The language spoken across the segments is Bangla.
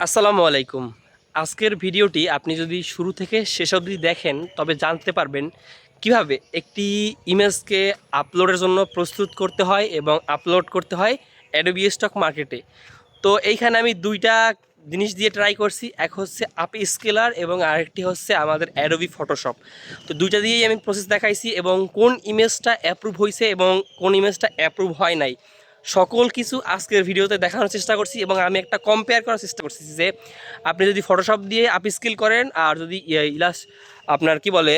আসসালামু আলাইকুম। আজকের ভিডিওটি আপনি যদি শুরু থেকে শেষ অবধি দেখেন তবে জানতে পারবেন কিভাবে একটি ইমেজকে আপলোডের জন্য প্রস্তুত করতে হয় এবং আপলোড করতে হয় অ্যাডোবি স্টক মার্কেটে। তো এইখানে আমি দুইটা জিনিস দিয়ে ট্রাই করছি, এক হচ্ছে আপি স্কেলার এবং আরেকটি হচ্ছে আমাদের অ্যাডোবি ফটোশপ। তো দুইটা দিয়েই আমি প্রসেস দেখাইছি এবং কোন ইমেজটা অ্যাপ্রুভ হয়েছে এবং কোন ইমেজটা অ্যাপ্রুভ হয় নাই সকল কিছু আজকের ভিডিওতে দেখানোর চেষ্টা করছি এবং আমি একটা কম্পেয়ার করার চেষ্টা করছি যে আপনি যদি ফটোশপ দিয়ে আপ স্কিল করেন আর যদি ইলাস আপনার কি বলে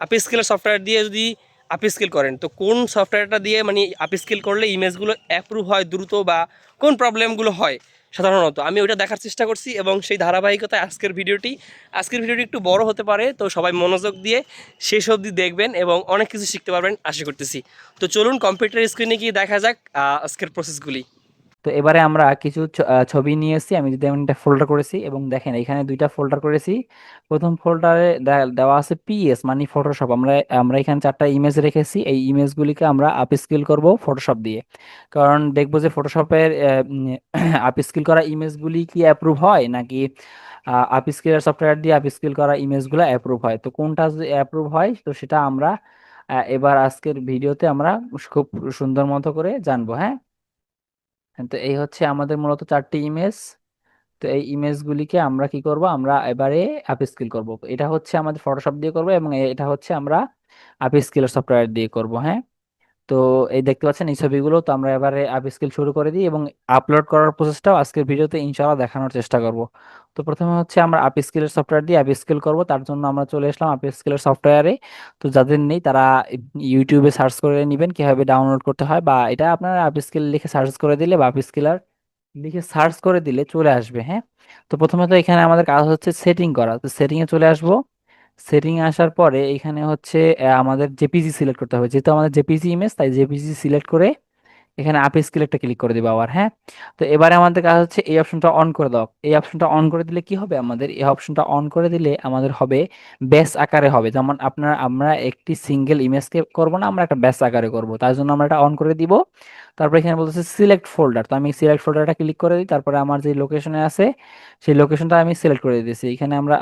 আপ স্কিলের সফটওয়্যার দিয়ে যদি আপ স্কিল করেন তো কোন সফটওয়্যারটা দিয়ে মানে আপ স্কিল করলে ইমেজগুলো অ্যাপ্রুভ হয় দ্রুত বা কোন প্রবলেমগুলো হয় সাধারণত আমি ওইটা দেখার চেষ্টা করছি এবং সেই ধারাবাহিকতায় আজকের ভিডিওটি একটু বড় হতে পারে, তো সবাই মনোযোগ দিয়ে শেষ অবধি দেখবেন এবং অনেক কিছু শিখতে পারবেন আশা করতেছি। তো চলুন কম্পিউটার স্ক্রিনে গিয়ে দেখা যাক আজকের প্রসেসগুলি। তো এবারে আমরা কিছু ছবি নিয়ে এসেছি। আমি যদি একটা ফোল্ডার করেছি এবং দেখেন এখানে দুইটা ফোল্ডার করেছি। প্রথম ফোল্ডারে দেওয়া আছে পিএস মানে ফটোশপ। আমরা আমরা এখানে চারটা ইমেজ রেখেছি। এই ইমেজগুলিকে আমরা আপস্কেল করব ফটোশপ দিয়ে, কারণ দেখবো যে ফটোশপের আপস্কেল করা ইমেজগুলি কি অ্যাপ্রুভ হয় নাকি আপস্কেলের সফটওয়্যার দিয়ে আপস্কেল করা ইমেজগুলো অ্যাপ্রুভ হয়। তো কোনটা যদি অ্যাপ্রুভ হয় তো সেটা আমরা এবার আজকের ভিডিওতে আমরা খুব সুন্দর মতো করে জানবো। হ্যাঁ, তো এই হচ্ছে আমাদের মূলত চারটি ইমেজ। তো এই ইমেজগুলিকে আমরা কি করব, আমরা এবারে আপস্কেল করব। এটা হচ্ছে আমাদের ফটোশপ দিয়ে করব এবং এটা হচ্ছে আমরা আপস্কেলের সফটওয়্যার দিয়ে করব। হ্যাঁ, তো এই দেখতে পাচ্ছেন এই ছবিগুলো। তো আমরা এবারে আপস্কেল শুরু করে দিই এবং আপলোড করার প্রসেসটাও আজকের ভিডিওতে ইনশাআল্লাহ দেখানোর চেষ্টা করব। তো প্রথমে হচ্ছে আমরা আপস্কেলের সফটওয়্যার দিয়ে আপস্কেল করব, তার জন্য আমরা চলে আসলাম আপস্কেলের সফটওয়্যারে। তো যাদের নেই তারা ইউটিউবে সার্চ করে নেবেন কিভাবে ডাউনলোড করতে হয়, বা এটা আপনারা আপস্কেল লিখে সার্চ করে দিলে বা আপস্কেলার লিখে সার্চ করে দিলে চলে আসবে। হ্যাঁ, তো প্রথমে তো এখানে আমাদের কাজ হচ্ছে সেটিং করা। তো সেটিং এ চলে আসবো। সেটিং এ আসার পরে এখানে হচ্ছে আমাদের জেপিজি সিলেক্ট করতে হবে, যেহেতু আমাদের জেপিজি ইমেজ তাই জেপিজি সিলেক্ট করে এখানে আপ স্কেল একটা ক্লিক করে দিবো আবার। হ্যাঁ, তো এবারে আমাদের কাজ হচ্ছে এই অপশনটা অন করে দাও। এই অপশনটা অন করে দিলে কি হবে, আমাদের এই অপশনটা অন করে দিলে আমাদের হবে ব্যাস আকারে হবে। যেমন আমরা একটি সিঙ্গেল ইমেজকে করব না, আমরা একটা ব্যাস আকারে করব, তার জন্য আমরা এটা অন করে দিব। তারপর এখানে বলতেছে সিলেক্ট ফোল্ডার, তো আমি সিলেক্ট ফোল্ডারটা ক্লিক করে দিই। তারপরে আমার যে লোকেশনে আছে সেই লোকেশনটা আমি সিলেক্ট করে দিয়েছি। এখানে আমরা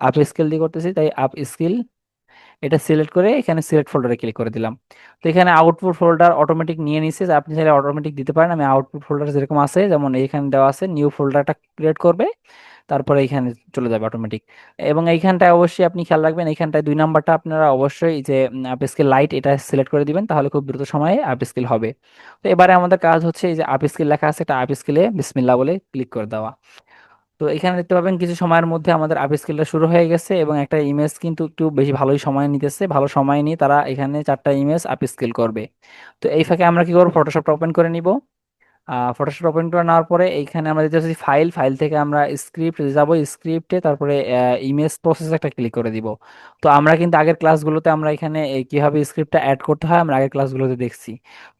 আপ স্কেল দিয়ে করতেছি তাই আপ স্কেল এটা সিলেক্ট করে এখানে সিলেক্ট ফোল্ডারে ক্লিক করে দিলাম। তো এখানে আউটপুট ফোল্ডার অটোমেটিক নিয়ে নিছে, যে আপনি চাইলে অটোমেটিক দিতে পারেন। আমি আউটপুট ফোল্ডার যেরকম আছে যেমন এখানে দেওয়া আছে নিউ ফোল্ডারটা ক্রিয়েট করবে, তারপরে এখানে চলে যাবে অটোমেটিক। এবং এইখানটায় অবশ্যই আপনি খেয়াল রাখবেন, এইখানটায় 2 নাম্বারটা আপনারা অবশ্যই যে আপস্কেল লাইট এটা সিলেক্ট করে দিবেন, তাহলে খুব দ্রুত সময়ে আপস্কেল হবে। তো এবারে আমাদের কাজ হচ্ছে এই যে আপস্কেল লেখা আছে একটা আপস্কেলে বিসমিল্লাহ বলে ক্লিক করে দেওয়া। তো এখানে দেখতে পাবেন কিছু সময়ের মধ্যে আমাদের আপ স্কেলটা শুরু হয়ে গেছে এবং একটা ইমেজ কিন্তু একটু বেশি ভালোই সময় নিতেছে। ভালো সময় নিয়ে তারা এখানে চারটা ইমেজ আপ স্কেল করবে। তো এই ফাঁকে আমরা কি করবো, ফটোশপটা ওপেন করে নিব। ফটোশপ ওপেন করে নেওয়ার পরে এইখানে আমরা যেটা হচ্ছে ফাইল, ফাইল থেকে আমরা স্ক্রিপ্ট যাব, স্ক্রিপ্টে তারপরে ইমেজ প্রসেস একটা ক্লিক করে দিব। তো আমরা কিন্তু আগের ক্লাসগুলোতে আমরা এখানে কিভাবে স্ক্রিপ্টটা অ্যাড করতে হয় আমরা আগের ক্লাসগুলোতে দেখছি।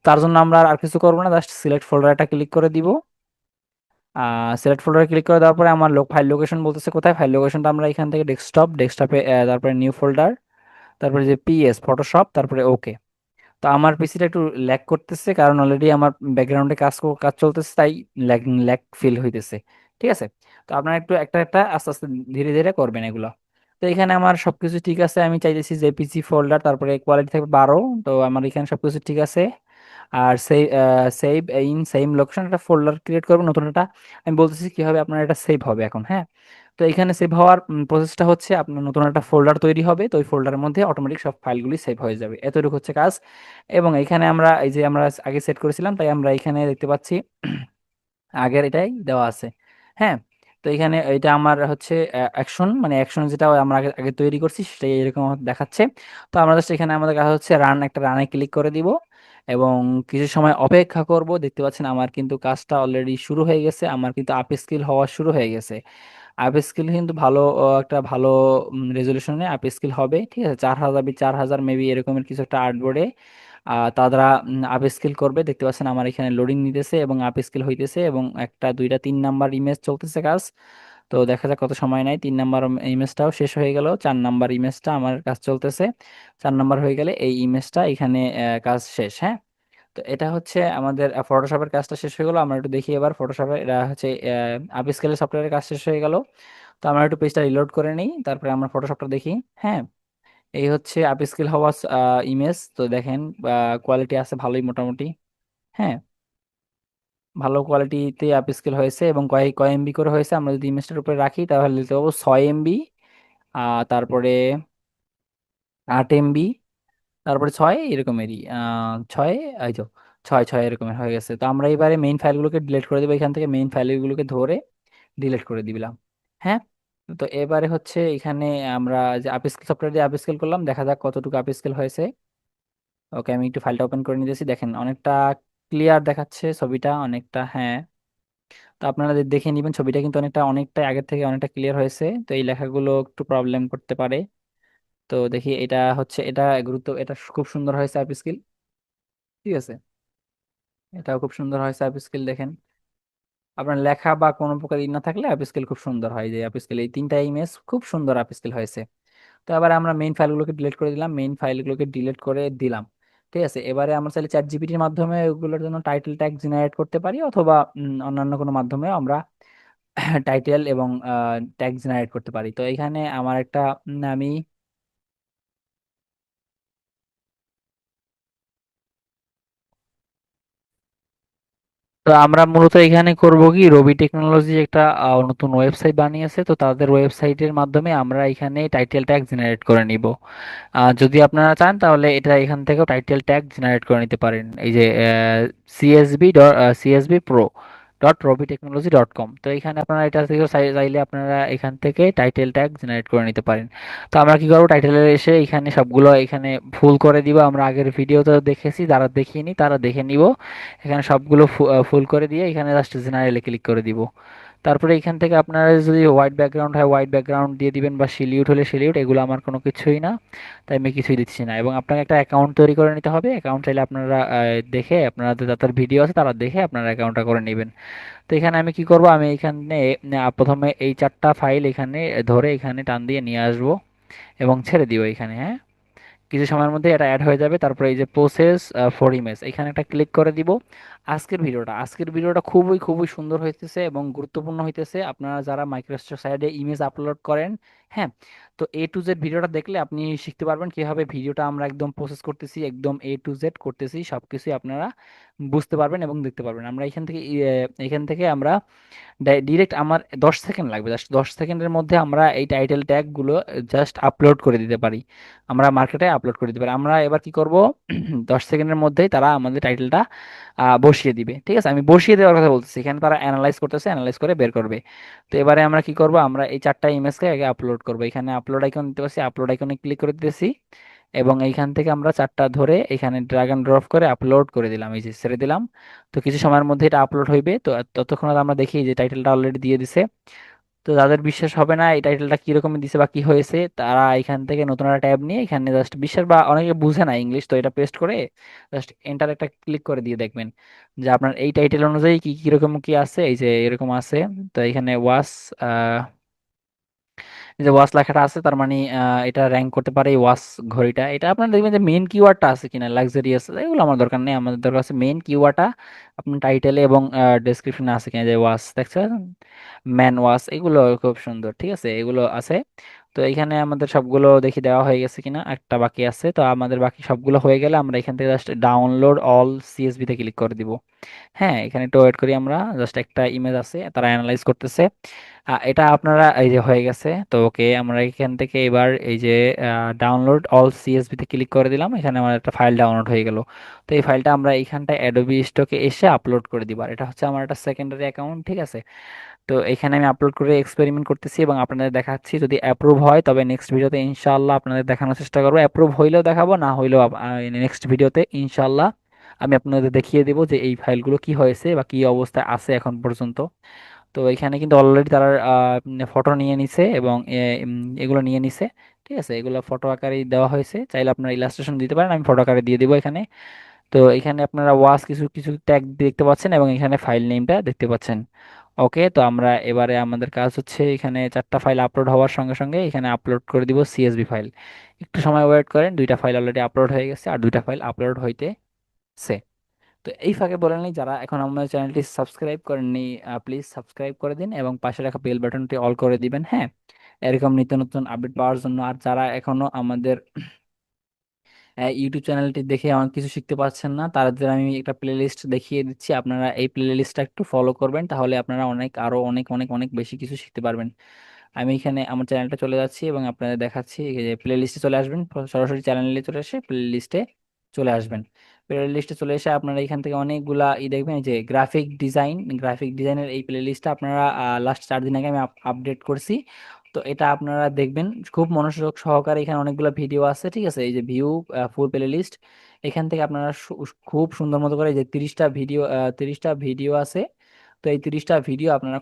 তার জন্য আমরা আর কিছু করবো না, জাস্ট সিলেক্ট ফোল্ডারটা ক্লিক করে দিব। সিলেক্ট ফোল্ডারে ক্লিক করে দেওয়ার পরে আমার ফাইল লোকেশন বলতেছে কোথায়, ফাইল লোকেশনটা আমরা এখান থেকে ডেস্কটপে তারপরে নিউ ফোল্ডার, তারপরে যে পিএস ফটোশপ, তারপরে ওকে। তো আমার পিসিটা একটু ল্যাগ করতেছে কারণ অলরেডি আমার ব্যাকগ্রাউন্ডে কাজ চলতেছে তাই ল্যাগ ল্যাগ ফিল হইতেছে। ঠিক আছে, তো আপনারা একটু একটা একটা আস্তে আস্তে ধীরে ধীরে করবেন এগুলো। তো এখানে আমার সবকিছু ঠিক আছে, আমি চাইতেছি যে পিসি ফোল্ডার তারপরে কোয়ালিটি থাকবে 12। তো আমার এখানে সবকিছু ঠিক আছে। আর সেভ ইন সেম লোকেশন একটা ফোল্ডার ক্রিয়েট করবো নতুন একটা। আমি বলতেছি কিভাবে আপনার এটা সেভ হবে এখন। হ্যাঁ, তো এখানে সেভ হওয়ার প্রসেসটা হচ্ছে আপনার নতুন একটা ফোল্ডার তৈরি হবে, তো ওই ফোল্ডারের মধ্যে অটোমেটিক সব ফাইলগুলি সেভ হয়ে যাবে, এতটুকু হচ্ছে কাজ। এবং এখানে আমরা এই যে আমরা আগে সেট করেছিলাম তাই আমরা এখানে দেখতে পাচ্ছি আগের এটাই দেওয়া আছে। হ্যাঁ, তো এখানে এটা আমার হচ্ছে অ্যাকশন, মানে অ্যাকশন যেটা আমরা আগে আগে তৈরি করছি সেটাই এরকম দেখাচ্ছে। তো আমরা জাস্ট এখানে আমাদের কাজ হচ্ছে একটা রানে ক্লিক করে দিব এবং কিছু সময় অপেক্ষা করব। দেখতে পাচ্ছেন আমার কিন্তু কাজটা অলরেডি শুরু হয়ে গেছে, আমার কিন্তু আপ স্কিল হওয়া শুরু হয়ে গেছে। আপ স্কিল কিন্তু ভালো একটা ভালো রেজলিউশনে আপ স্কিল হবে। ঠিক আছে, 4000 মেবি এরকমের কিছু একটা আর্টবোর্ডে তারা আপ স্কেল করবে। দেখতে পাচ্ছেন আমার এখানে লোডিং নিতেছে এবং আপ স্কেল হইতেছে এবং একটা দুইটা 3 নাম্বার ইমেজ চলতেছে কাজ। তো দেখা যাক কত সময় নাই, 3 নাম্বার ইমেজটাও শেষ হয়ে গেল, 4 নাম্বার ইমেজটা আমার কাজ চলতেছে। 4 নাম্বার হয়ে গেলে এই ইমেজটা এখানে কাজ শেষ। হ্যাঁ, তো এটা হচ্ছে আমাদের ফটোশপের কাজটা শেষ হয়ে গেলো। আমরা একটু দেখি এবার ফটোশপে, এটা হচ্ছে আপস্কেলের সফটওয়্যারের কাজ শেষ হয়ে গেল। তো আমরা একটু পেজটা রিলোড করে নিই, তারপরে আমরা ফটোশপটা দেখি। হ্যাঁ, এই হচ্ছে আপস্কেল হওয়া ইমেজ। তো দেখেন কোয়ালিটি আছে ভালোই মোটামুটি। হ্যাঁ, ভালো কোয়ালিটিতে আপস্কেল হয়েছে এবং কয় কয় এমবি করে হয়েছে আমরা যদি ইমেজটার উপরে রাখি তাহলে দিতে পারবো 6 এমবি, তারপরে 8 এমবি, তারপরে 6 এরকমেরই 6, এই তো 6 এরকমের হয়ে গেছে। তো আমরা এবারে মেইন ফাইলগুলোকে ডিলিট করে দেবো, এখান থেকে মেইন ফাইলগুলোকে ধরে ডিলিট করে দিলাম। হ্যাঁ, তো এবারে হচ্ছে এখানে আমরা যে আপস্কেল সফটওয়্যার দিয়ে আপস্কেল করলাম, দেখা যাক কতটুকু আপস্কেল হয়েছে। ওকে, আমি একটু ফাইলটা ওপেন করে নিতেছি, দেখেন অনেকটা ক্লিয়ার দেখাচ্ছে ছবিটা অনেকটা। হ্যাঁ, তো আপনারা দেখে নেবেন ছবিটা কিন্তু অনেকটা আগের থেকে অনেকটা ক্লিয়ার হয়েছে। তো এই লেখাগুলো একটু প্রবলেম করতে পারে। তো দেখি, এটা হচ্ছে এটা এটা খুব সুন্দর হয়েছে আপস্কেল। ঠিক আছে, এটাও খুব সুন্দর হয়েছে আপস্কেল দেখেন। আপনার লেখা বা কোনো প্রকার ই না থাকলে আপস্কেল খুব সুন্দর হয়, যে আপস্কেল এই তিনটা ইমেজ খুব সুন্দর আপস্কেল হয়েছে। তো এবারে আমরা মেইন ফাইলগুলোকে ডিলিট করে দিলাম, মেইন ফাইলগুলোকে ডিলিট করে দিলাম। ঠিক আছে, এবারে আমরা চাইলে চ্যাট জিপিটির মাধ্যমে ওগুলোর জন্য টাইটেল ট্যাগ জেনারেট করতে পারি, অথবা অন্যান্য কোনো মাধ্যমে আমরা টাইটেল এবং ট্যাগ জেনারেট করতে পারি। তো এখানে আমার একটা আমি তো আমরা মূলত এখানে করব কি, রবি টেকনোলজি একটা নতুন ওয়েবসাইট বানিয়েছে, তো তাদের ওয়েবসাইটের মাধ্যমে আমরা এখানে টাইটেল ট্যাগ জেনারেট করে নিব। যদি আপনারা চান তাহলে এটা এখান থেকেও টাইটেল ট্যাগ জেনারেট করে নিতে পারেন, এই যে csb.pro.robiteknology.com। তো এখানে আপনারা এটা থেকে চাইলে আপনারা এখান থেকে টাইটেল ট্যাগ জেনারেট করে নিতে পারেন। তো আমরা কি করবো, টাইটেলে এসে এখানে সবগুলো এখানে ফুল করে দিব। আমরা আগের ভিডিওতে দেখেছি, যারা দেখিনি তারা দেখে নিব। এখানে সবগুলো ফুল করে দিয়ে এখানে জাস্ট জেনারেলে ক্লিক করে দিব। তারপরে এখান থেকে আপনারা যদি হোয়াইট ব্যাকগ্রাউন্ড হয় হোয়াইট ব্যাকগ্রাউন্ড দিয়ে দিবেন, বা সিলিউট হলে সিলিউট, এগুলো আমার কোনো কিছুই না, তাই আমি কিছুই দিচ্ছি না। এবং আপনাকে একটা অ্যাকাউন্ট তৈরি করে নিতে হবে। অ্যাকাউন্ট চাইলে আপনারা দেখে, আপনারা যাদের ভিডিও আছে তারা দেখে আপনারা অ্যাকাউন্টটা করে নেবেন। তো এখানে আমি কি করব, আমি এখানে প্রথমে এই 4টা ফাইল এখানে ধরে এখানে টান দিয়ে নিয়ে আসবো এবং ছেড়ে দিব এখানে। হ্যাঁ, কিছু সময়ের মধ্যে এটা অ্যাড হয়ে যাবে। তারপরে এই যে প্রসেস ফর ইমেজ, এখানে একটা ক্লিক করে দিব। আজকের ভিডিওটা খুবই খুবই সুন্দর হইতেছে এবং গুরুত্বপূর্ণ হইতেছে। আপনারা যারা মাইক্রোসফট সাইডে ইমেজ আপলোড করেন, হ্যাঁ, তো A to Z ভিডিওটা দেখলে আপনি শিখতে পারবেন কিভাবে ভিডিওটা আমরা একদম প্রসেস করতেছি, একদম A to Z করতেছি, সবকিছুই আপনারা বুঝতে পারবেন এবং দেখতে পারবেন। আমরা এখান থেকে আমরা ডিরেক্ট আমার 10 সেকেন্ড লাগবে, জাস্ট 10 সেকেন্ডের মধ্যে আমরা এই টাইটেল ট্যাগ গুলো জাস্ট আপলোড করে দিতে পারি, আমরা মার্কেটে আপলোড করে দিতে পারি। আমরা এবার কি করব, 10 সেকেন্ডের মধ্যেই তারা আমাদের টাইটেলটা বসিয়ে দিবে। ঠিক আছে, আমি বসিয়ে দেওয়ার কথা বলতেছি, এখানে তারা অ্যানালাইজ করতেছে, অ্যানালাইজ করে বের করবে। তো এবারে আমরা কি করব, আমরা এই 4টা ইমেজকে আগে আপলোড করব। এখানে আপলোড আইকন দিতে পারছি, আপলোড আইকনে ক্লিক করে দিতেছি এবং এইখান থেকে আমরা 4টা ধরে এখানে ড্রাগ অ্যান্ড ড্রপ করে আপলোড করে দিলাম, এই যে ছেড়ে দিলাম। তো কিছু সময়ের মধ্যে এটা আপলোড হইবে। তো ততক্ষণ আমরা দেখি যে টাইটেলটা অলরেডি দিয়ে দিছে। তো যাদের বিশ্বাস হবে না এই টাইটেলটা কিরকম দিছে বা কি হয়েছে, তারা এখান থেকে নতুন একটা ট্যাব নিয়ে এখানে জাস্ট বিশ্বাস, বা অনেকে বুঝে না ইংলিশ, তো এটা পেস্ট করে জাস্ট এন্টার একটা ক্লিক করে দিয়ে দেখবেন যে আপনার এই টাইটেল অনুযায়ী কি কিরকম কি আছে, এই যে এরকম আছে। তো এখানে যে ওয়াচ লেখাটা আছে, তার মানে এটা র্যাঙ্ক করতে পারে এই ওয়াচ ঘড়িটা। এটা আপনার দেখবেন যে মেইন কিওয়ার্ডটা আছে কিনা, লাক্সারিয়াস, এগুলো আমার দরকার নেই, আমাদের দরকার আছে মেইন কিওয়ার্ডটা আপনার টাইটেলে এবং ডেসক্রিপশনে আছে কিনা, যে ওয়াচ দেখছেন, ম্যান ওয়াচ, এগুলো খুব সুন্দর। ঠিক আছে, এগুলো আছে। তো এখানে আমাদের সবগুলো দেখি দেওয়া হয়ে গেছে কিনা, একটা বাকি আছে। তো আমাদের বাকি সবগুলো হয়ে গেলে আমরা এখান থেকে জাস্ট ডাউনলোড অল সিএসবি তে ক্লিক করে দিব। হ্যাঁ, এখানে একটু ওয়েট করি আমরা, জাস্ট একটা ইমেজ আছে তারা অ্যানালাইজ করতেছে। এটা আপনারা এই যে হয়ে গেছে। তো ওকে, আমরা এখান থেকে এবার এই যে ডাউনলোড অল সিএসভি তে ক্লিক করে দিলাম, এখানে আমার একটা ফাইল ডাউনলোড হয়ে গেল। তো এই ফাইলটা আমরা এইখানটায় অ্যাডোবি স্টকে এসে আপলোড করে দিব। আর এটা হচ্ছে আমার একটা সেকেন্ডারি অ্যাকাউন্ট। ঠিক আছে, তো এখানে আমি আপলোড করে এক্সপেরিমেন্ট করতেছি এবং আপনাদের দেখাচ্ছি। যদি অ্যাপ্রুভ হয় তবে নেক্সট ভিডিওতে ইনশাআল্লাহ আপনাদের দেখানোর চেষ্টা করবো, অ্যাপ্রুভ হইলেও দেখাবো, না হইলেও নেক্সট ভিডিওতে ইনশাআল্লাহ আমি আপনাদের দেখিয়ে দেবো যে এই ফাইলগুলো কি হয়েছে বা কি অবস্থায় আছে এখন পর্যন্ত। তো এখানে কিন্তু অলরেডি তারা ফটো নিয়ে নিছে এবং এগুলো নিয়ে নিছে। ঠিক আছে, এগুলো ফটো আকারে দেওয়া হয়েছে, চাইলে আপনারা ইলাস্ট্রেশন দিতে পারেন, আমি ফটো আকারে দিয়ে দিব এখানে। তো এখানে আপনারা ওয়াচ কিছু কিছু ট্যাগ দেখতে পাচ্ছেন এবং এখানে ফাইল নেমটা দেখতে পাচ্ছেন। ওকে, তো আমরা এবারে আমাদের কাজ হচ্ছে এখানে 4টা ফাইল আপলোড হওয়ার সঙ্গে সঙ্গে এখানে আপলোড করে দিব সিএসভি ফাইল। একটু সময় ওয়েট করেন, 2টা ফাইল অলরেডি আপলোড হয়ে গেছে আর 2টা ফাইল আপলোড হইতেছে। তো এই ফাঁকে বলে নিই, যারা এখন আমাদের চ্যানেলটি সাবস্ক্রাইব করেননি, প্লিজ সাবস্ক্রাইব করে দিন এবং পাশে রাখা বেল বাটনটি অল করে দিবেন, হ্যাঁ, এরকম নিত্য নতুন আপডেট পাওয়ার জন্য। আর যারা এখনো আমাদের ইউটিউব চ্যানেলটি দেখে অনেক কিছু শিখতে পারছেন না, তাদের আমি একটা প্লে লিস্ট দেখিয়ে দিচ্ছি, আপনারা এই প্লে লিস্টটা একটু ফলো করবেন, তাহলে আপনারা আরো অনেক অনেক অনেক বেশি কিছু শিখতে পারবেন। আমি এখানে আমার চ্যানেলটা চলে যাচ্ছি এবং আপনাদের দেখাচ্ছি, এই যে প্লে লিস্টে চলে আসবেন, সরাসরি চ্যানেলে চলে এসে প্লে লিস্টে চলে আসবেন। প্লে লিস্টে চলে এসে আপনারা এখান থেকে অনেকগুলা দেখবেন, এই যে গ্রাফিক ডিজাইনের এই প্লে লিস্টটা আপনারা লাস্ট 4 দিন আগে আমি আপডেট করছি। তো এটা আপনারা দেখবেন খুব মনোযোগ সহকারে, এখানে অনেকগুলো ভিডিও আছে, ঠিক আছে, এই যে ভিউ ফুল প্লে লিস্ট, এখান থেকে আপনারা খুব সুন্দর মতো করে, এই যে 30টা ভিডিও আছে। তো এই 30টা ভিডিও আপনারা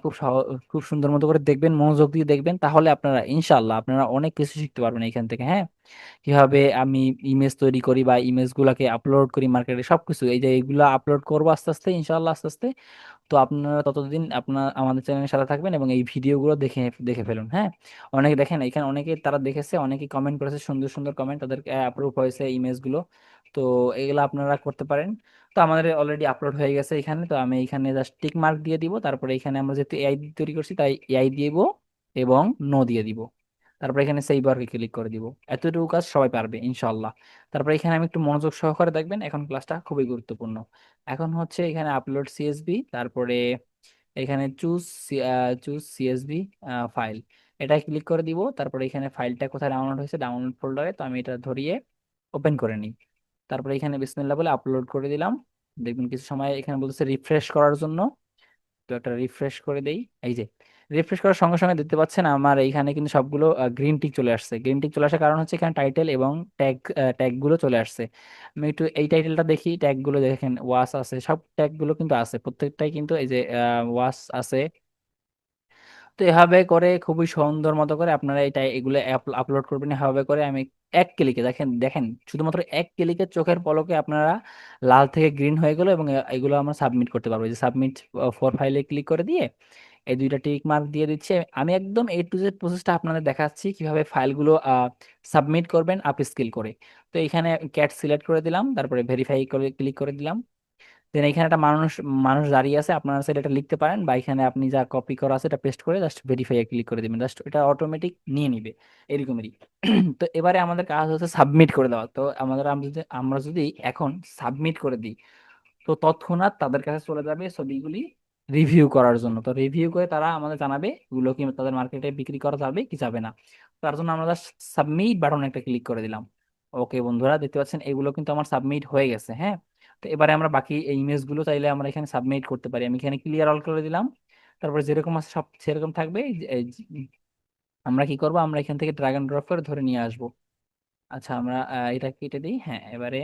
খুব সুন্দর মতো করে দেখবেন, মনোযোগ দিয়ে দেখবেন, তাহলে আপনারা ইনশাল্লাহ আপনারা অনেক কিছু শিখতে পারবেন এখান থেকে, হ্যাঁ। কিভাবে আমি ইমেজ তৈরি করি বা ইমেজ গুলাকে আপলোড করি মার্কেটে, সবকিছু এই যে এইগুলা আপলোড করবো আস্তে আস্তে, ইনশাল্লাহ আস্তে আস্তে। তো আপনারা ততদিন আমাদের চ্যানেলের সাথে থাকবেন এবং এই ভিডিওগুলো দেখে দেখে ফেলুন, হ্যাঁ। অনেকে দেখেন এখানে, অনেকে তারা দেখেছে, অনেকে কমেন্ট করেছে, সুন্দর সুন্দর কমেন্ট, তাদের অ্যাপ্রুভ হয়েছে ইমেজগুলো। তো এগুলো আপনারা করতে পারেন। তো আমাদের অলরেডি আপলোড হয়ে গেছে এখানে, তো আমি এখানে জাস্ট টিক মার্ক দিয়ে দিব, তারপরে এখানে আমরা যেহেতু এআই তৈরি করছি তাই এআই দিব এবং নো দিয়ে দিব, তারপরে এখানে সেই বারকে ক্লিক করে দিব। এতটুকু কাজ সবাই পারবে ইনশাল্লাহ। তারপরে এখানে আমি একটু মনোযোগ সহকারে দেখবেন, এখন ক্লাসটা খুবই গুরুত্বপূর্ণ। এখন হচ্ছে এখানে আপলোড সিএসবি, তারপরে এখানে চুজ সিএসবি ফাইল, এটা ক্লিক করে দিব। তারপরে এখানে ফাইলটা কোথায় ডাউনলোড হয়েছে, ডাউনলোড ফোল্ডারে, তো আমি এটা ধরিয়ে ওপেন করে নিই। তারপরে এখানে বিসমিল্লাহ বলে আপলোড করে দিলাম। দেখবেন কিছু সময় এখানে বলতেছে রিফ্রেশ করার জন্য, তো একটা রিফ্রেশ করে দেই। এই যে রিফ্রেশ করার সঙ্গে সঙ্গে দেখতে পাচ্ছেন আমার এইখানে কিন্তু সবগুলো গ্রিন টিক চলে আসছে। গ্রিন টিক চলে আসার কারণ হচ্ছে এখানে টাইটেল এবং ট্যাগ গুলো চলে আসছে। আমি একটু এই টাইটেলটা দেখি, ট্যাগ গুলো দেখেন, ওয়াস আছে, সব ট্যাগ গুলো কিন্তু আছে, প্রত্যেকটাই কিন্তু এই যে ওয়াস আছে। তো এভাবে করে খুবই সুন্দর মতো করে আপনারা এগুলো আপলোড করবেন, এভাবে করে আমি এক ক্লিকে, দেখেন দেখেন, শুধুমাত্র এক ক্লিকে চোখের পলকে আপনারা লাল থেকে গ্রিন হয়ে গেল এবং এগুলো আমরা সাবমিট করতে পারবো। এই যে সাবমিট ফর ফাইলে ক্লিক করে দিয়ে এই দুইটা টিক মার্ক দিয়ে দিচ্ছে। আমি একদম A to Z প্রসেসটা আপনাদের দেখাচ্ছি কিভাবে ফাইলগুলো সাবমিট করবেন আপ স্কেল করে। তো এখানে ক্যাট সিলেক্ট করে দিলাম, তারপরে ভেরিফাই করে ক্লিক করে দিলাম। দেন এখানে একটা মানুষ মানুষ দাঁড়িয়ে আছে, আপনারা চাইলে এটা লিখতে পারেন, বা এখানে আপনি যা কপি করা আছে এটা পেস্ট করে জাস্ট ভেরিফাই এ ক্লিক করে দিবেন, জাস্ট এটা অটোমেটিক নিয়ে নিবে এরকমই। তো এবারে আমাদের কাজ হচ্ছে সাবমিট করে দেওয়া। তো আমরা যদি এখন সাবমিট করে দিই, তো তৎক্ষণাৎ তাদের কাছে চলে যাবে ছবিগুলি রিভিউ করার জন্য। তো রিভিউ করে তারা আমাদের জানাবে এগুলো কি তাদের মার্কেটে বিক্রি করা যাবে কি যাবে না। তার জন্য আমরা জাস্ট সাবমিট বাটন একটা ক্লিক করে দিলাম। ওকে বন্ধুরা, দেখতে পাচ্ছেন এগুলো কিন্তু আমার সাবমিট হয়ে গেছে, হ্যাঁ। তো এবারে আমরা বাকি এই ইমেজগুলো চাইলে আমরা এখানে সাবমিট করতে পারি। আমি এখানে ক্লিয়ার অল করে দিলাম, তারপরে যেরকম আছে সব সেরকম থাকবে। আমরা কি করব, আমরা এখান থেকে ড্রাগ এন্ড ড্রপ করে ধরে নিয়ে আসবো। আচ্ছা, আমরা এটা কেটে দিই, হ্যাঁ। এবারে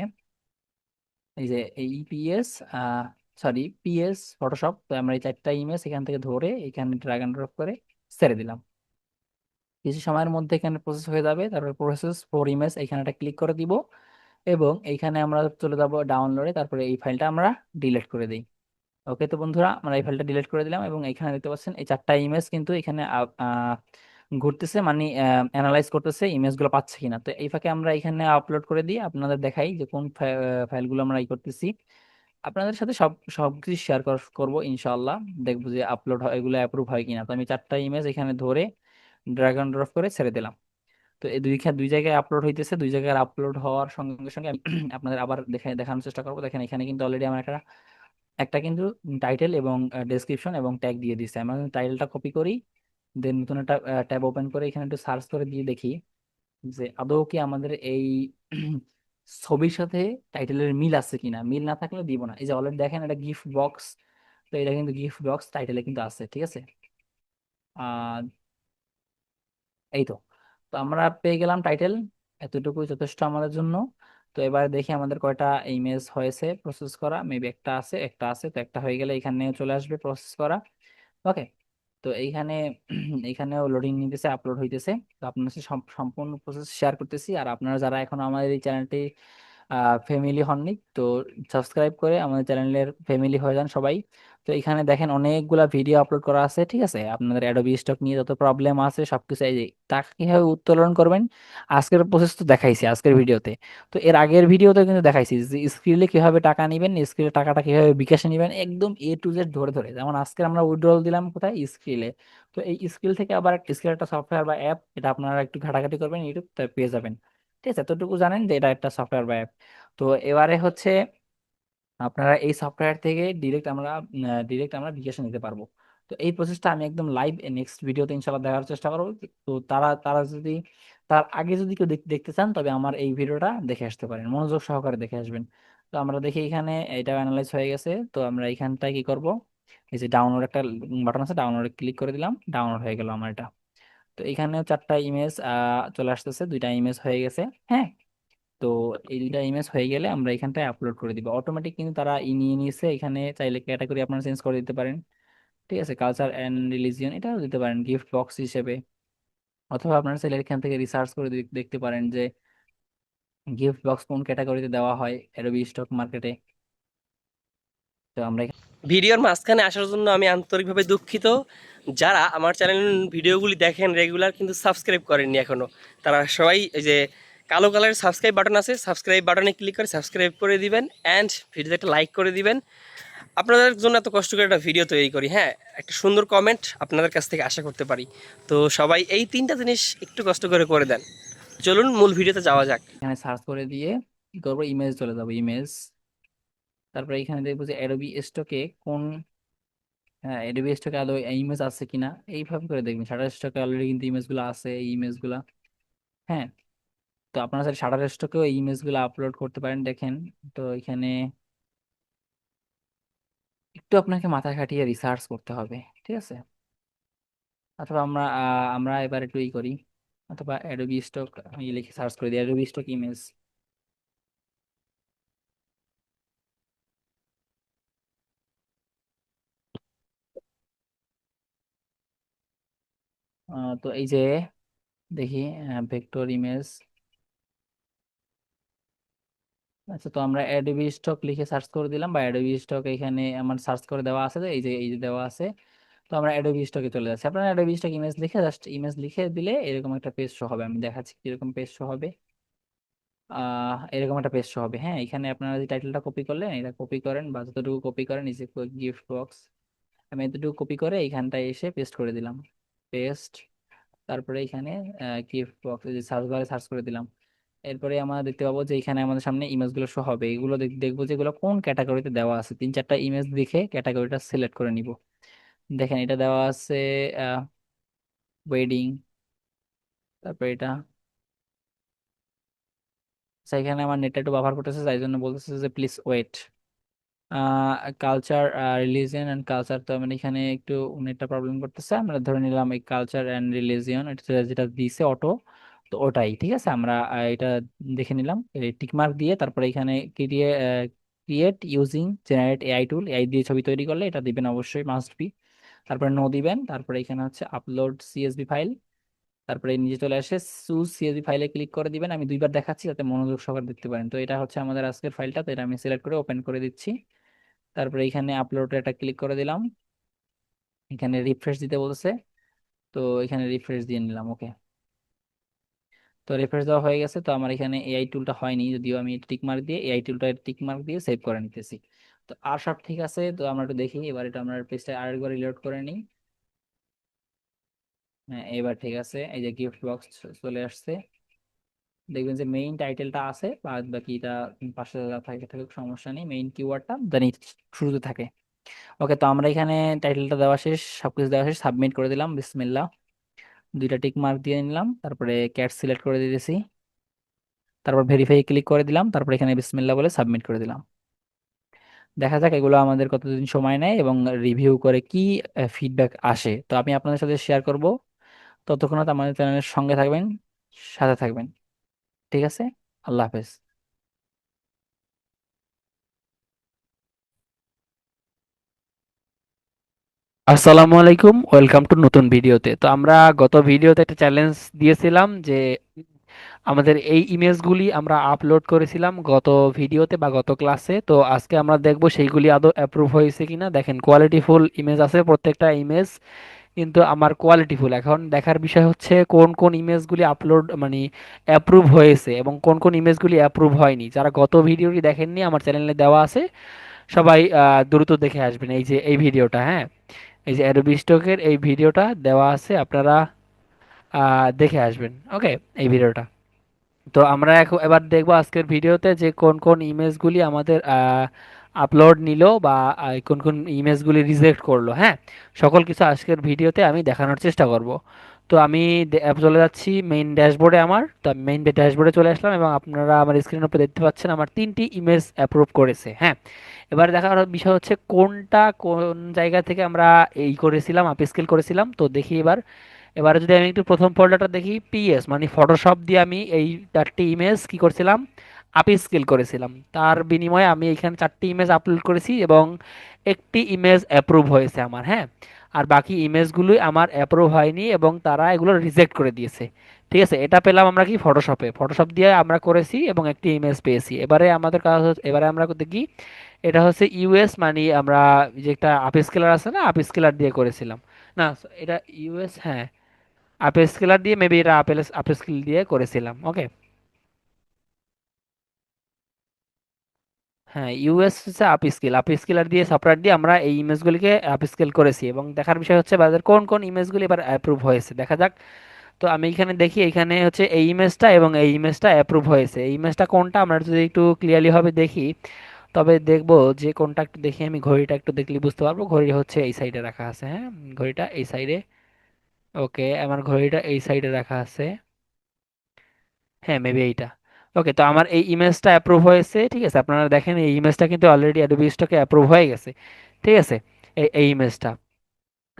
এই যে এই ইপিএস, সরি পিএস ফটোশপ, তো আমরা এই 4টা ইমেজ এখান থেকে ধরে এখানে ড্রাগ এন্ড ড্রপ করে ছেড়ে দিলাম। কিছু সময়ের মধ্যে এখানে প্রসেস হয়ে যাবে, তারপরে প্রসেস ফর ইমেজ এখানে একটা ক্লিক করে দিব এবং এইখানে আমরা চলে যাব ডাউনলোডে, তারপরে এই ফাইলটা আমরা ডিলিট করে দিই। ওকে, তো বন্ধুরা আমরা এই ফাইলটা ডিলিট করে দিলাম এবং এখানে দেখতে পাচ্ছেন এই 4টা ইমেজ কিন্তু এখানে ঘুরতেছে, মানে অ্যানালাইজ করতেছে ইমেজগুলো পাচ্ছে কিনা। তো এই ফাঁকে আমরা এখানে আপলোড করে দিই, আপনাদের দেখাই যে কোন ফাইলগুলো আমরা করতেছি। আপনাদের সাথে সবকিছু শেয়ার করবো ইনশাআল্লাহ, দেখবো যে আপলোড হয়, এগুলো অ্যাপ্রুভ হয় কিনা। তো আমি 4টা ইমেজ এখানে ধরে ড্র্যাগ এন্ড ড্রপ করে ছেড়ে দিলাম। তো এই দুই জায়গায় আপলোড হইতেছে, দুই জায়গায় আপলোড হওয়ার সঙ্গে সঙ্গে আমি আপনাদের আবার দেখানোর চেষ্টা করবো। দেখেন এখানে কিন্তু অলরেডি আমার একটা একটা কিন্তু টাইটেল এবং ডেসক্রিপশন এবং ট্যাগ দিয়ে দিচ্ছে। আমরা টাইটেলটা কপি করি, দেন নতুন একটা ট্যাব ওপেন করে এখানে একটু সার্চ করে দিয়ে দেখি যে আদৌ কি আমাদের এই ছবির সাথে টাইটেলের মিল আছে কিনা। মিল না থাকলে দিব না। এই যে অলরেডি দেখেন এটা গিফট বক্স, তো এটা কিন্তু গিফট বক্স টাইটেলে কিন্তু আছে, ঠিক আছে। আহ এই তো, তো আমরা পেয়ে গেলাম টাইটেল, এতটুকুই যথেষ্ট আমাদের জন্য। তো এবার দেখি আমাদের কয়টা ইমেজ হয়েছে প্রসেস করা, মেবি একটা আছে, তো একটা হয়ে গেলে এখানে চলে আসবে প্রসেস করা। ওকে, তো এইখানে এইখানেও লোডিং নিতেছে, আপলোড হইতেছে। তো আপনার সাথে সম্পূর্ণ প্রসেস শেয়ার করতেছি। আর আপনারা যারা এখন আমাদের এই চ্যানেলটি ফ্যামিলি হননি তো সাবস্ক্রাইব করে আমাদের চ্যানেলের ফ্যামিলি হয়ে যান সবাই। তো এখানে দেখেন অনেকগুলা ভিডিও আপলোড করা আছে, ঠিক আছে? আপনাদের অ্যাডোবি স্টক নিয়ে যত প্রবলেম আছে সবকিছু, এই যে টাকা কিভাবে উত্তোলন করবেন আজকের প্রসেস তো দেখাইছি আজকের ভিডিওতে। তো এর আগের ভিডিওতে কিন্তু দেখাইছি যে স্ক্রিনে কিভাবে টাকা নেবেন, স্ক্রিনে টাকাটা কিভাবে বিকাশে নেবেন, একদম A to Z ধরে ধরে। যেমন আজকে আমরা উইথড্রল দিলাম কোথায়, স্ক্রিলে। তো এই স্কিল থেকে আবার স্কিল একটা সফটওয়্যার বা অ্যাপ, এটা আপনারা একটু ঘাটাঘাটি করবেন ইউটিউব, তাই পেয়ে যাবেন। ঠিক আছে, এতটুকু জানেন যে এটা একটা সফটওয়্যার বা অ্যাপ। তো এবারে হচ্ছে আপনারা এই সফটওয়্যার থেকে ডিরেক্ট আমরা বিকাশে নিতে পারবো। তো এই প্রসেসটা আমি একদম লাইভ নেক্সট ভিডিওতে ইনশাল্লাহ দেখার চেষ্টা করবো। তো তারা তারা যদি তার আগে যদি কেউ দেখতে চান তবে আমার এই ভিডিওটা দেখে আসতে পারেন, মনোযোগ সহকারে দেখে আসবেন। তো আমরা দেখি এখানে এটা অ্যানালাইজ হয়ে গেছে। তো আমরা এখানটায় কি করব, এই যে ডাউনলোড একটা বাটন আছে, ডাউনলোডে ক্লিক করে দিলাম, ডাউনলোড হয়ে গেল আমার এটা। তো এখানেও 4টা ইমেজ চলে আসতেছে, 2টা ইমেজ হয়ে গেছে। হ্যাঁ, তো এই 2টা ইমেজ হয়ে গেলে আমরা এখানটায় আপলোড করে দিব অটোমেটিক, কিন্তু তারা নিয়ে নিয়েছে। এখানে চাইলে ক্যাটাগরি আপনারা চেঞ্জ করে দিতে পারেন, ঠিক আছে? কালচার অ্যান্ড রিলিজিয়ন এটাও দিতে পারেন গিফট বক্স হিসেবে। অথবা আপনারা চাইলে এখান থেকে রিসার্চ করে দেখতে পারেন যে গিফট বক্স কোন ক্যাটাগরিতে দেওয়া হয় অ্যাডোবি স্টক মার্কেটে। তো আমরা ভিডিওর মাঝখানে আসার জন্য আমি আন্তরিকভাবে দুঃখিত। যারা আমার চ্যানেল ভিডিওগুলি দেখেন রেগুলার কিন্তু সাবস্ক্রাইব করেননি এখনও, তারা সবাই এই যে কালো কালারের সাবস্ক্রাইব বাটন আছে, সাবস্ক্রাইব বাটনে ক্লিক করে সাবস্ক্রাইব করে দিবেন অ্যান্ড ভিডিওতে একটা লাইক করে দিবেন। আপনাদের জন্য এত কষ্ট করে একটা ভিডিও তৈরি করি, হ্যাঁ, একটা সুন্দর কমেন্ট আপনাদের কাছ থেকে আশা করতে পারি। তো সবাই এই 3টা জিনিস একটু কষ্ট করে করে দেন। চলুন মূল ভিডিওতে যাওয়া যাক। এখানে সার্চ করে দিয়ে কি করবো, ইমেজ চলে যাবো, ইমেজ। তারপরে এখানে দেখবো যে অ্যাডোবি স্টকে কোন, হ্যাঁ অ্যাডোবি স্টকে আদৌ ইমেজ আছে কিনা, এইভাবে করে দেখবেন। শাটার স্টকে অলরেডি কিন্তু ইমেজগুলো আছে, এই ইমেজগুলো। হ্যাঁ, তো আপনারা চাইলে শাটার স্টকেও এই ইমেজগুলো আপলোড করতে পারেন, দেখেন। তো এখানে একটু আপনাকে মাথা খাটিয়ে রিসার্চ করতে হবে, ঠিক আছে? অথবা আমরা এবার একটু করি, অথবা অ্যাডোবি স্টক আমি লিখে সার্চ করে দিই, অ্যাডোবি স্টক ইমেজ। তো এই যে দেখি ভেক্টর ইমেজ। আচ্ছা, তো আমরা অ্যাডোবি স্টক লিখে সার্চ করে দিলাম, বা অ্যাডোবি স্টক এখানে আমার সার্চ করে দেওয়া আছে, তো এই যে দেওয়া আছে। তো আমরা অ্যাডোবি স্টকে চলে যাচ্ছি। আপনারা অ্যাডোবি স্টক ইমেজ লিখে জাস্ট ইমেজ লিখে দিলে এরকম একটা পেজ শো হবে। আমি দেখাচ্ছি কিরকম পেজ শো হবে। এরকম একটা পেজ শো হবে। হ্যাঁ, এখানে আপনারা যে টাইটেলটা কপি করলেন এটা কপি করেন, বা যতটুকু কপি করেন, নিচে গিফট বক্স, আমি এতটুকু কপি করে এইখানটায় এসে পেস্ট করে দিলাম, পেস্ট। তারপরে এখানে গিফট বক্স যে সার্চ বারে সার্চ করে দিলাম। এরপরে আমরা দেখতে পাবো যে এখানে আমাদের সামনে ইমেজগুলো শো হবে। এগুলো দেখবো যে এগুলো কোন ক্যাটাগরিতে দেওয়া আছে, 3-4টা ইমেজ দেখে ক্যাটাগরিটা সিলেক্ট করে নিব। দেখেন এটা দেওয়া আছে ওয়েডিং, তারপরে এটা। আচ্ছা, এখানে আমার নেটটা একটু ব্যবহার করতেছে, তাই জন্য বলতেছে যে please wait. Culture, religion and culture, তো মানে এখানে একটু নেটটা প্রবলেম করতেছে। আমরা ধরে নিলাম এই কালচার অ্যান্ড রিলিজিয়ন এটা যেটা দিছে অটো, তো ওটাই ঠিক আছে। আমরা এটা দেখে নিলাম, টিক মার্ক দিয়ে। তারপরে এখানে ক্রিয়েট ইউজিং জেনারেট এআই টুল, এআই দিয়ে ছবি তৈরি করলে এটা দিবেন অবশ্যই, মাস্ট বি। তারপরে নো দিবেন। তারপরে এখানে হচ্ছে আপলোড সিএসভি ফাইল। তারপরে নিচে চলে আসে চুজ সিএসভি ফাইলে ক্লিক করে দিবেন। আমি 2বার দেখাচ্ছি যাতে মনোযোগ সহকারে দেখতে পারেন। তো এটা হচ্ছে আমাদের আজকের ফাইলটা, তো এটা আমি সিলেক্ট করে ওপেন করে দিচ্ছি। তারপরে এখানে আপলোড এটা ক্লিক করে দিলাম। এখানে রিফ্রেশ দিতে বলছে, তো এখানে রিফ্রেশ দিয়ে নিলাম, ওকে। তো রিফ্রেশ দেওয়া হয়ে গেছে। তো আমার এখানে এআই টুলটা হয়নি, যদিও আমি টিক মার্ক দিয়ে এআই টুলটা টিক মার্ক দিয়ে সেভ করে নিতেছি। তো আর সব ঠিক আছে। তো আমরা একটু দেখি এবার, এটা আমরা পেজটা আরেকবার রিলোড করে নিই। হ্যাঁ, এবার ঠিক আছে। এই যে গিফট বক্স চলে আসছে। দেখবেন যে মেইন টাইটেলটা আছে, বাদ বাকিটা পাশে যা থাকে থাকুক, সমস্যা নেই। মেইন কিওয়ার্ডটা জানি শুরুতে থাকে। ওকে, তো আমরা এখানে টাইটেলটা দেওয়া শেষ, সবকিছু দেওয়া শেষ, সাবমিট করে দিলাম, বিসমিল্লাহ। 2টা টিক মার্ক দিয়ে নিলাম, তারপরে ক্যাট সিলেক্ট করে দিয়েছি। তারপর ভেরিফাই ক্লিক করে দিলাম, তারপর এখানে বিসমিল্লাহ বলে সাবমিট করে দিলাম। দেখা যাক এগুলো আমাদের কতদিন সময় নেয় এবং রিভিউ করে কি ফিডব্যাক আসে, তো আমি আপনাদের সাথে শেয়ার করব। ততক্ষণ আমাদের চ্যানেলের সঙ্গে থাকবেন, সাথে থাকবেন। ঠিক আছে, আল্লাহ হাফেজ। আসসালামু আলাইকুম, ওয়েলকাম টু নতুন ভিডিওতে। তো আমরা গত ভিডিওতে একটা চ্যালেঞ্জ দিয়েছিলাম যে আমাদের এই ইমেজগুলি আমরা আপলোড করেছিলাম গত ভিডিওতে বা গত ক্লাসে। তো আজকে আমরা দেখব সেইগুলি আদৌ অ্যাপ্রুভ হয়েছে কিনা। দেখেন কোয়ালিটিফুল ইমেজ আছে, প্রত্যেকটা ইমেজ কিন্তু আমার কোয়ালিটিফুল। এখন দেখার বিষয় হচ্ছে কোন কোন ইমেজগুলি আপলোড মানে অ্যাপ্রুভ হয়েছে এবং কোন কোন ইমেজগুলি অ্যাপ্রুভ হয়নি। যারা গত ভিডিওটি দেখেননি আমার চ্যানেলে দেওয়া আছে, সবাই দ্রুত দেখে আসবেন। এই যে এই ভিডিওটা, হ্যাঁ, এই যে অ্যাডোবি স্টকের এই ভিডিওটা দেওয়া আছে, আপনারা দেখে আসবেন। ওকে, এই ভিডিওটা। তো আমরা এবার দেখবো আজকের ভিডিওতে যে কোন কোন ইমেজগুলি আমাদের আপলোড নিল বা কোন কোন ইমেজগুলি রিজেক্ট করলো। হ্যাঁ, সকল কিছু আজকের ভিডিওতে আমি দেখানোর চেষ্টা করব। তো আমি চলে যাচ্ছি মেইন ড্যাশবোর্ডে। আমার তো মেইন ড্যাশবোর্ডে চলে আসলাম এবং আপনারা আমার স্ক্রিনের উপর দেখতে পাচ্ছেন আমার 3টি ইমেজ অ্যাপ্রুভ করেছে। হ্যাঁ, এবার দেখার বিষয় হচ্ছে কোনটা কোন জায়গা থেকে আমরা এই করেছিলাম, আপস্কেল করেছিলাম। তো দেখি এবার। এবারে যদি আমি একটু প্রথম ফোল্ডারটা দেখি, পিএস মানে ফটোশপ দিয়ে আমি এই 4টি ইমেজ কি করছিলাম, আপ স্কেল করেছিলাম। তার বিনিময়ে আমি এখানে 4টি ইমেজ আপলোড করেছি এবং একটি ইমেজ অ্যাপ্রুভ হয়েছে আমার। হ্যাঁ, আর বাকি ইমেজগুলো আমার অ্যাপ্রুভ হয়নি এবং তারা এগুলো রিজেক্ট করে দিয়েছে। ঠিক আছে, এটা পেলাম আমরা কি ফটোশপে, ফটোশপ দিয়ে আমরা করেছি এবং একটি ইমেজ পেয়েছি। এবারে আমাদের কাজ এবারে আমরা দেখি, এটা হচ্ছে ইউএস মানে আমরা যে একটা আপ স্কেলার আছে না, আপ স্কেলার দিয়ে করেছিলাম। না, এটা ইউএস, হ্যাঁ, আপেল স্কেলার দিয়ে মেবি এটা আপেল আপেল স্কেল দিয়ে করেছিলাম। ওকে, হ্যাঁ, ইউএস হচ্ছে আপ স্কেলার দিয়ে সফটওয়্যার দিয়ে আমরা এই ইমেজগুলিকে আপ স্কেল করেছি এবং দেখার বিষয় হচ্ছে বাজার কোন কোন ইমেজগুলি এবার অ্যাপ্রুভ হয়েছে দেখা যাক। তো আমি এখানে দেখি, এখানে হচ্ছে এই ইমেজটা এবং এই ইমেজটা অ্যাপ্রুভ হয়েছে। এই ইমেজটা কোনটা আমরা যদি একটু ক্লিয়ারলি ভাবে দেখি তবে দেখবো যে কোনটা, একটু দেখি আমি ঘড়িটা একটু দেখলে বুঝতে পারবো। ঘড়ি হচ্ছে এই সাইডে রাখা আছে, হ্যাঁ, ঘড়িটা এই সাইডে। ওকে, আমার ঘড়িটা এই সাইডে রাখা আছে। হ্যাঁ, মেবি এইটা। ওকে, তো আমার এই ইমেজটা অ্যাপ্রুভ হয়েছে। ঠিক আছে, আপনারা দেখেন এই ইমেজটা কিন্তু অলরেডি অ্যাডোবি স্টকে অ্যাপ্রুভ হয়ে গেছে। ঠিক আছে, এই ইমেজটা।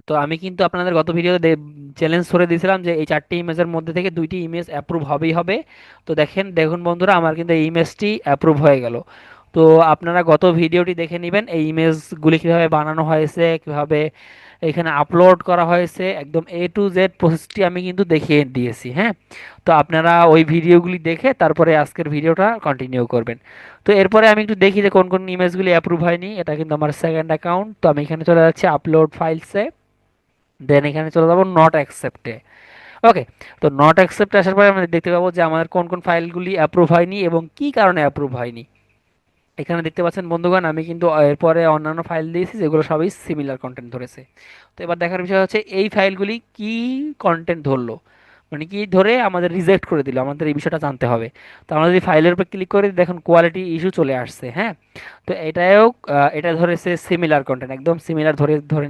তো আমি কিন্তু আপনাদের গত ভিডিওতে চ্যালেঞ্জ করে দিয়েছিলাম যে এই 4টি ইমেজের মধ্যে থেকে 2টি ইমেজ অ্যাপ্রুভ হবেই হবে। তো দেখেন দেখুন বন্ধুরা, আমার কিন্তু এই ইমেজটি অ্যাপ্রুভ হয়ে গেল। তো আপনারা গত ভিডিওটি দেখে নেবেন এই ইমেজগুলি কিভাবে বানানো হয়েছে, কিভাবে এখানে আপলোড করা হয়েছে, একদম A to Z প্রসেসটি আমি কিন্তু দেখিয়ে দিয়েছি। হ্যাঁ, তো আপনারা ওই ভিডিওগুলি দেখে তারপরে আজকের ভিডিওটা কন্টিনিউ করবেন। তো এরপরে আমি একটু দেখি যে কোন কোন ইমেজগুলি অ্যাপ্রুভ হয়নি। এটা কিন্তু আমার সেকেন্ড অ্যাকাউন্ট। তো আমি এখানে চলে যাচ্ছি আপলোড ফাইলসে, দেন এখানে চলে যাবো নট অ্যাকসেপ্টে। ওকে, তো নট অ্যাকসেপ্টে আসার পরে আমরা দেখতে পাবো যে আমাদের কোন কোন ফাইলগুলি অ্যাপ্রুভ হয়নি এবং কি কারণে অ্যাপ্রুভ হয়নি। এখানে দেখতে পাচ্ছেন বন্ধুগণ, আমি কিন্তু এরপরে অন্যান্য ফাইল দিয়েছি যেগুলো সবই সিমিলার কন্টেন্ট ধরেছে। তো এবার দেখার বিষয় হচ্ছে এই ফাইলগুলি কি কন্টেন্ট ধরলো, মানে কি ধরে আমাদের রিজেক্ট করে দিল, আমাদের এই বিষয়টা জানতে হবে। তো আমরা যদি ফাইলের উপর ক্লিক করে দেখুন কোয়ালিটি ইস্যু চলে আসছে। হ্যাঁ, তো এটাও এটা ধরেছে সিমিলার কন্টেন্ট, একদম সিমিলার ধরে ধরে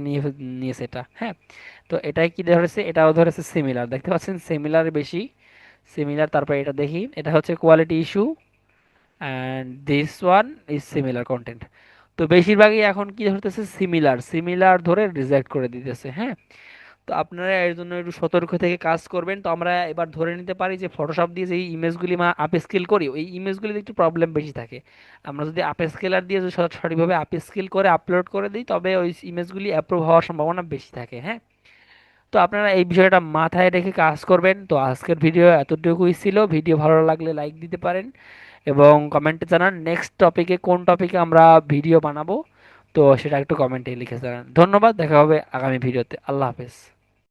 নিয়েছে এটা। হ্যাঁ, তো এটাই কি ধরেছে, এটাও ধরেছে সিমিলার, দেখতে পাচ্ছেন সিমিলার বেশি, সিমিলার। তারপর এটা দেখি, এটা হচ্ছে quality issue and this one is similar content. তো বেশিরভাগই এখন কি ধরতেছে, সিমিলার সিমিলার ধরে রিজেক্ট করে দিতেছে। হ্যাঁ, তো আপনারা এর জন্য একটু সতর্ক থেকে কাজ করবেন। তো আমরা এবার ধরে নিতে পারি যে ফটোশপ দিয়ে যে ইমেজগুলি আপ স্কেল করি ওই ইমেজগুলিতে একটু প্রবলেম বেশি থাকে। আমরা যদি আপ স্কেলার দিয়ে যদি সঠিকভাবে আপ স্কেল করে আপলোড করে দিই তবে ওই ইমেজগুলি অ্যাপ্রুভ হওয়ার সম্ভাবনা বেশি থাকে। হ্যাঁ, তো আপনারা এই বিষয়টা মাথায় রেখে কাজ করবেন। তো আজকের ভিডিও এতটুকুই ছিল। ভিডিও ভালো লাগলে লাইক দিতে পারেন এবং কমেন্টে জানান নেক্সট টপিকে কোন টপিকে আমরা ভিডিও বানাবো। তো সেটা একটু কমেন্টে লিখে জানান। ধন্যবাদ, দেখা হবে আগামী ভিডিওতে। আল্লাহ হাফেজ।